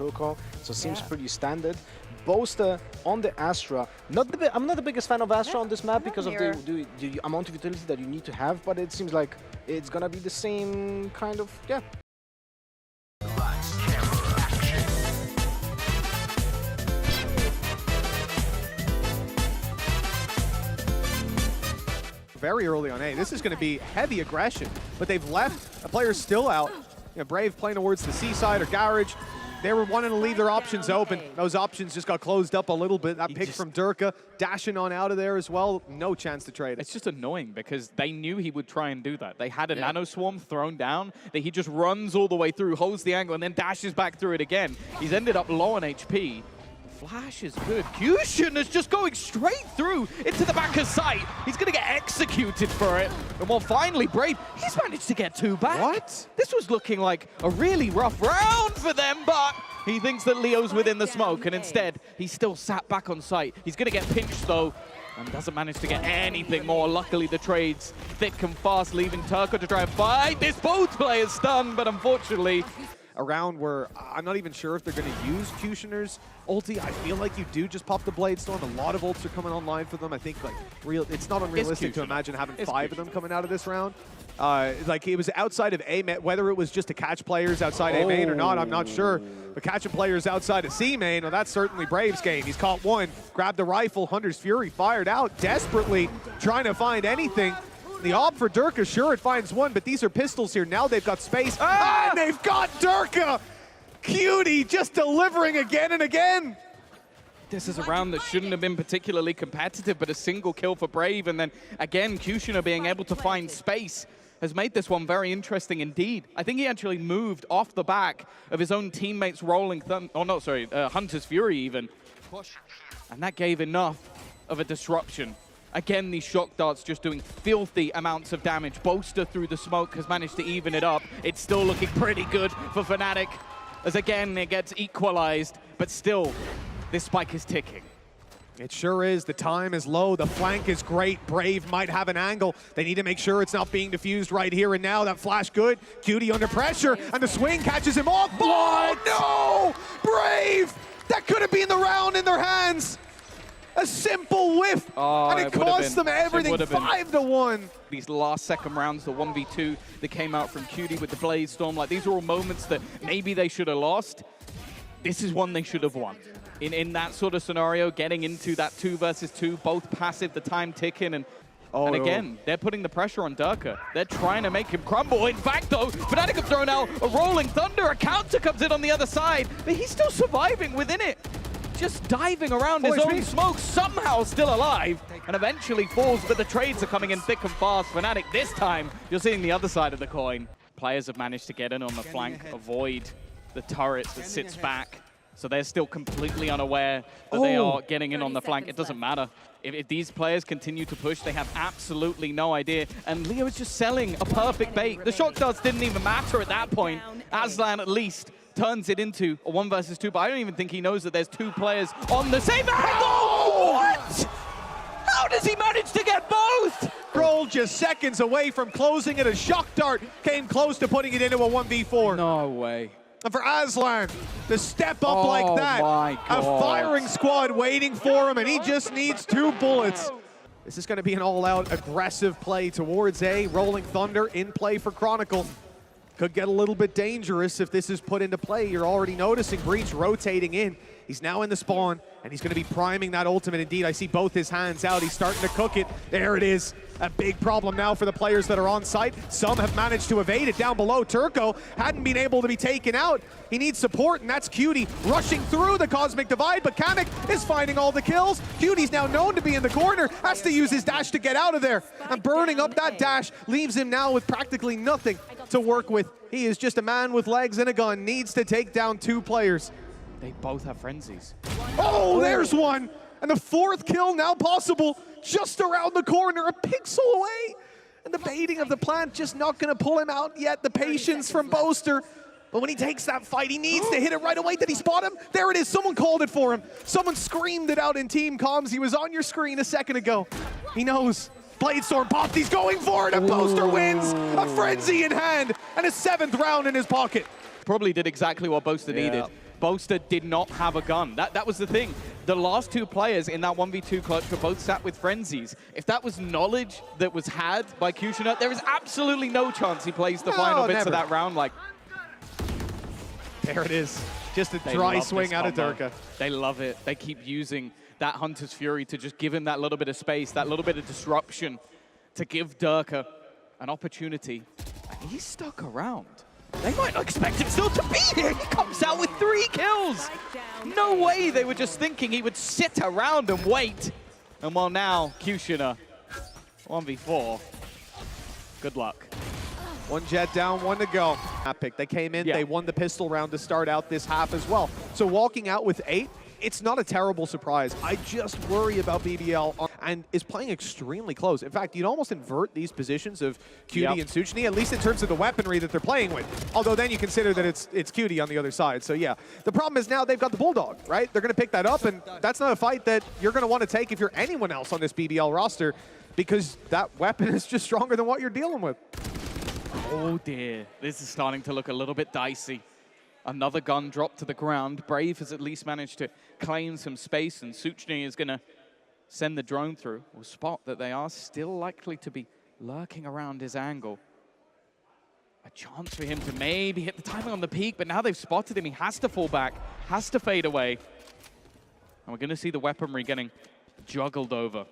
Turco, so it seems pretty standard. Boaster on the Astra. I'm not the biggest fan of Astra on this map because of the amount of utility that you need to have, but it seems like it's gonna be the same kind of, yeah. Very early on A. This is going to be heavy aggression, but they've left a player still out. You know, Brave playing towards the seaside or garage. They were wanting to leave their options open. Those options just got closed up a little bit. That pick from Derke, dashing on out of there as well. No chance to trade it. It's just annoying because they knew he would try and do that. They had a nano swarm thrown down that he just runs all the way through, holds the angle, and then dashes back through it again. He's ended up low on HP. Flash is good. Kyushin is just going straight through into the back of sight. He's going to get executed for it. And well, finally, Brave, he's managed to get 2 back. What? This was looking like a really rough round for them, but he thinks that Leo's within the smoke, and instead, he's still sat back on site. He's going to get pinched, though, and doesn't manage to get anything more. Luckily, the trade's thick and fast, leaving Turco to try and fight this. Both players stunned, but unfortunately, a round where I'm not even sure if they're going to use Kyushiner's ulti. I feel like you do just pop the Blade Storm. A lot of ults are coming online for them. I think it's not unrealistic to imagine having 5 of them coming out of this round. Like it was outside of A, whether it was just to catch players outside A main or not, I'm not sure. But catching players outside of C main, well, that's certainly Brave's game. He's caught one, grabbed the rifle, Hunter's Fury fired out, desperately trying to find anything. The op for Derke, sure, it finds one, but these are pistols here. Now they've got space, and they've got Derke! Cutie just delivering again and again. This is a round that shouldn't have been particularly competitive, but a single kill for Brave, and then again, Kushner being able to find space has made this one very interesting indeed. I think he actually moved off the back of his own teammates rolling Hunter's Fury even. And that gave enough of a disruption. Again, these shock darts just doing filthy amounts of damage. Boaster through the smoke has managed to even it up. It's still looking pretty good for Fnatic, as again, it gets equalized, but still, this spike is ticking. It sure is. The time is low. The flank is great. Brave might have an angle. They need to make sure it's not being diffused right here and now. That flash good. Cutie under pressure, and the swing catches him off. Oh, no! Brave! That could have been the round in their hands. A simple whiff, and it cost them everything, 5-1. These last second rounds, the 1v2 that came out from Cutie with the Blade Storm, like these are all moments that maybe they should have lost. This is one they should have won. In that sort of scenario, getting into that 2 versus 2, both passive, the time ticking, and again, they're putting the pressure on Derke. They're trying to make him crumble. In fact, though, Fnatic have thrown out a Rolling Thunder, a counter comes in on the other side, but he's still surviving within it. Just diving around his own smoke, somehow still alive, and eventually falls, but the trades are coming in thick and fast. Fnatic, this time, you're seeing the other side of the coin. Players have managed to get in on the flank, avoid the turret that sits back, so they're still completely unaware that they are getting in on the flank. It doesn't matter. If these players continue to push, they have absolutely no idea, and Leo is just selling a perfect bait. The shock darts didn't even matter at that point. Aslan, at least, turns it into a 1 versus 2, but I don't even think he knows that there's 2 players on the same angle! What? How does he manage to get both? Roll just seconds away from closing it. A shock dart came close to putting it into a 1v4. No way. And for Aslan to step up like that, a firing squad waiting for him, and he just needs 2 bullets. This is going to be an all-out aggressive play towards A. Rolling Thunder in play for Chronicle. Could get a little bit dangerous if this is put into play. You're already noticing Breach rotating in. He's now in the spawn, and he's going to be priming that ultimate. Indeed, I see both his hands out. He's starting to cook it. There it is. A big problem now for the players that are on site. Some have managed to evade it down below. Turco hadn't been able to be taken out. He needs support, and that's Cutie rushing through the Cosmic Divide, but Kamyk is finding all the kills. Cutie's now known to be in the corner, has to use his dash to get out of there. And burning up that dash leaves him now with practically nothing to work with. He is just a man with legs and a gun, needs to take down 2 players. They both have frenzies. Oh, there's one! And the 4th kill now possible, just around the corner, a pixel away. And the baiting of the plant just not gonna pull him out yet. The patience from Boaster. But when he takes that fight, he needs to hit it right away. Did he spot him? There it is, someone called it for him. Someone screamed it out in team comms. He was on your screen a second ago. He knows. Blade Storm popped, he's going for it, and Boaster wins. A frenzy in hand, and a 7th round in his pocket. Probably did exactly what Boaster needed. Boaster did not have a gun. That was the thing. The last two players in that 1v2 clutch were both sat with frenzies. If that was knowledge that was had by Kushner, there is absolutely no chance he plays the final bits of that round. Like, there it is. Just a dry swing out of Derke. They love it. They keep using that Hunter's Fury to just give him that little bit of space, that little bit of disruption, to give Derke an opportunity. And he's stuck around. They might not expect him still to be here. He comes out with 3 kills. No way they were just thinking he would sit around and wait. And well, now, Kushner, 1v4. Good luck. 1 jet down, 1 to go. Pick. They came in, they won the pistol round to start out this half as well. So walking out with 8, it's not a terrible surprise. I just worry about BBL and is playing extremely close. In fact, you'd almost invert these positions of Cutie and Suchny, at least in terms of the weaponry that they're playing with. Although then you consider that it's Cutie on the other side. So yeah, the problem is now they've got the Bulldog, right? They're going to pick that up, and that's not a fight that you're going to want to take if you're anyone else on this BBL roster, because that weapon is just stronger than what you're dealing with. Oh dear, this is starting to look a little bit dicey. Another gun dropped to the ground. Brave has at least managed to claim some space, and Suchny is going to send the drone through. We'll spot that they are still likely to be lurking around his angle. A chance for him to maybe hit the timing on the peak, but now they've spotted him. He has to fall back, has to fade away. And we're going to see the weaponry getting juggled over,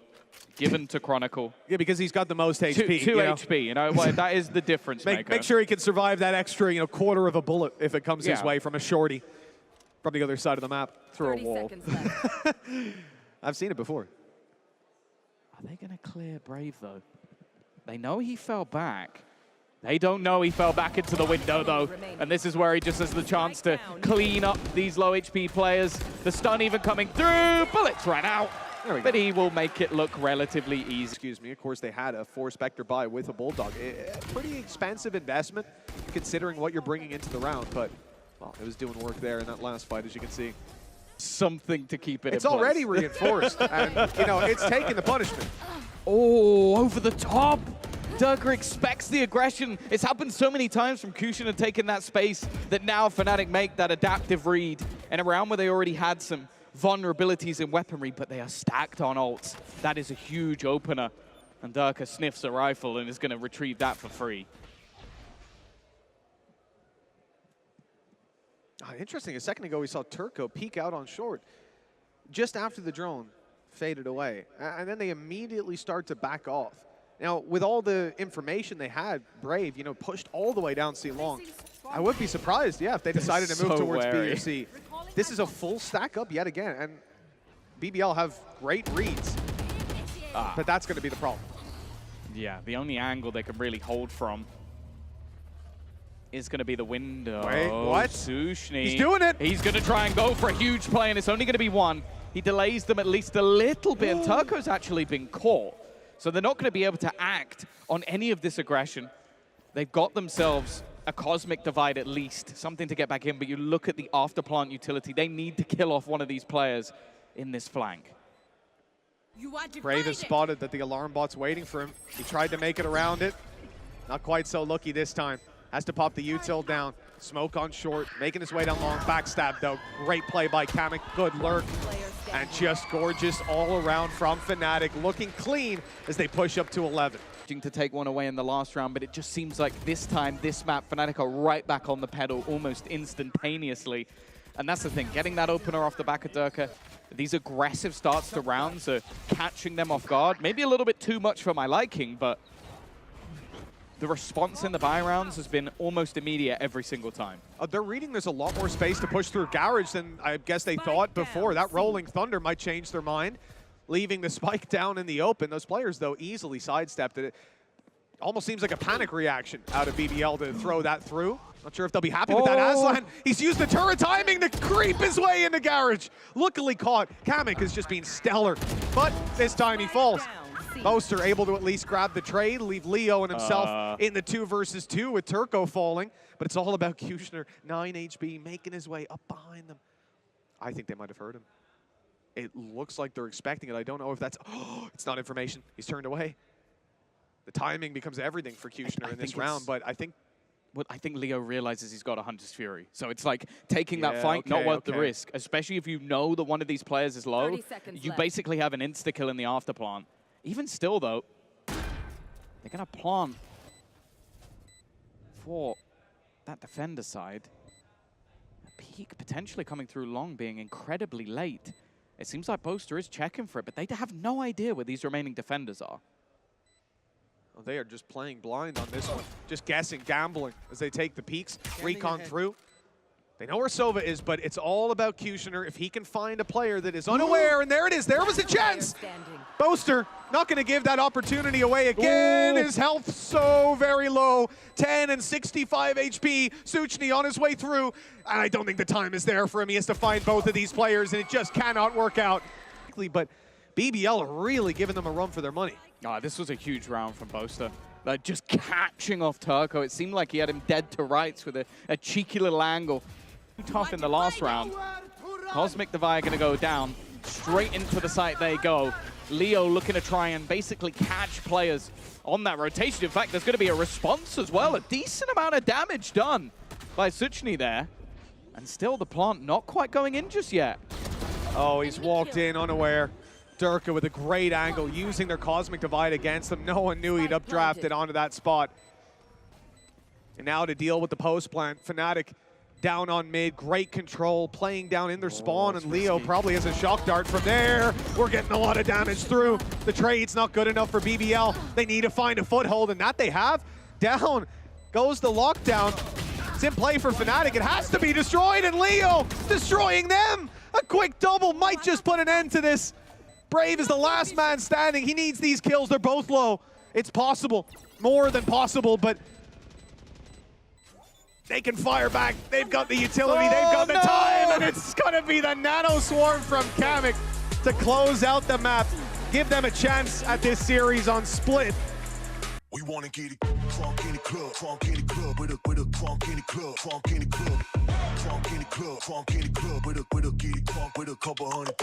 given to Chronicle. Yeah, because he's got the most HP. 2 HP, you know, well, that is the difference maker. Make sure he can survive that extra, quarter of a bullet if it comes his way from a shorty from the other side of the map through a wall. I've seen it before. Are they going to clear Brave, though? They know he fell back. They don't know he fell back into the window, though. And this is where he just has the chance to clean up these low HP players. The stun even coming through. Bullets ran out. But he will make it look relatively easy. Excuse me. Of course, they had a 4 Spectre buy with a Bulldog. A pretty expensive investment, considering what you're bringing into the round. But, well, it was doing work there in that last fight, as you can see. Something to keep it in It's already reinforced. And, it's taking the punishment. Oh, over the top. Derke expects the aggression. It's happened so many times from Kushner taking that space that now Fnatic make that adaptive read. And a round where they already had some vulnerabilities in weaponry, but they are stacked on ults. That is a huge opener. And Derke sniffs a rifle and is going to retrieve that for free. Interesting. A second ago, we saw Turco peek out on short just after the drone faded away. And then they immediately start to back off. Now, with all the information they had, Brave, pushed all the way down C long. I would be surprised, if they decided to move towards B or C. This is a full stack up yet again, and BBL have great reads. But that's going to be the problem. Yeah, the only angle they can really hold from is going to be the window. Wait, what? Suchny. He's doing it. He's going to try and go for a huge play, and it's only going to be 1. He delays them at least a little bit, and Turco's actually been caught. So they're not going to be able to act on any of this aggression. They've got themselves a Cosmic Divide at least, something to get back in, but you look at the afterplant utility. They need to kill off one of these players in this flank. Brave has spotted that the alarm bot's waiting for him. He tried to make it around it. Not quite so lucky this time. Has to pop the util down. Smoke on short, making his way down long. Backstab, though. Great play by Kamyk. Good lurk. And just gorgeous all around from Fnatic. Looking clean as they push up to 11. To take one away in the last round, but it just seems like this time, this map, Fnatic are right back on the pedal almost instantaneously. And that's the thing, getting that opener off the back of Derke, these aggressive starts to rounds are catching them off guard. Maybe a little bit too much for my liking, but the response in the buy rounds has been almost immediate every single time. They're reading there's a lot more space to push through Garage than I guess they thought before. That Rolling Thunder might change their mind, leaving the spike down in the open. Those players, though, easily sidestepped it. Almost seems like a panic reaction out of BBL to throw that through. Not sure if they'll be happy with that. Aslan, he's used the turret timing to creep his way into Garage. Luckily caught. Kamyk is just being stellar, but this time he falls. Boaster able to at least grab the trade, leave Leo and himself in the 2 versus 2 with Turco falling. But it's all about Kushner, 9 HP, making his way up behind them. I think they might have heard him. It looks like they're expecting it. I don't know if that's... it's not information. He's turned away. The timing becomes everything for Kushner in this round, but I think well, I think Leo realizes he's got a Hunter's Fury. So it's like taking that fight, not worth the risk. Especially if you know that one of these players is low, you basically have an insta-kill in the afterplant. Even still, though, they're going to plant for that defender side. Peak potentially coming through long, being incredibly late. It seems like Boaster is checking for it, but they have no idea where these remaining defenders are. Well, they are just playing blind on this one. Just guessing, gambling as they take the peaks. Recon through. They know where Sova is, but it's all about Kushner. If he can find a player that is unaware, and there it is. There was a chance. Boaster not going to give that opportunity away again. His health so very low. 10 and 65 HP. Suchny on his way through. And I don't think the time is there for him. He has to find both of these players, and it just cannot work out. But BBL are really giving them a run for their money. This was a huge round from Boaster. Just catching off Turco. It seemed like he had him dead to rights with a cheeky little angle. Tough in the last round. Cosmic Divide going to go down. Straight into the site they go. Leo looking to try and basically catch players on that rotation. In fact, there's going to be a response as well. A decent amount of damage done by Suchny there. And still the plant not quite going in just yet. Oh, he's walked in unaware. Derke with a great angle, using their Cosmic Divide against them. No one knew he'd updrafted onto that spot. And now to deal with the post plant, Fnatic down on mid, great control, playing down in their spawn, and Leo probably has a shock dart from there. We're getting a lot of damage through. The trade's not good enough for BBL. They need to find a foothold, and that they have. Down goes the lockdown. It's in play for Fnatic. It has to be destroyed, and Leo destroying them. A quick double might just put an end to this. Brave is the last man standing. He needs these kills. They're both low. It's possible, more than possible, but they can fire back. They've got the utility, they've got the time, and it's gonna be the Nano Swarm from Kamyk to close out the map. Give them a chance at this series on Split. We wanna get it crunk in the club, crunk in the club, with a crunk in the club, crunk in the club, crunk in the club, crunk in the club, with a get it crunk with a couple hundred.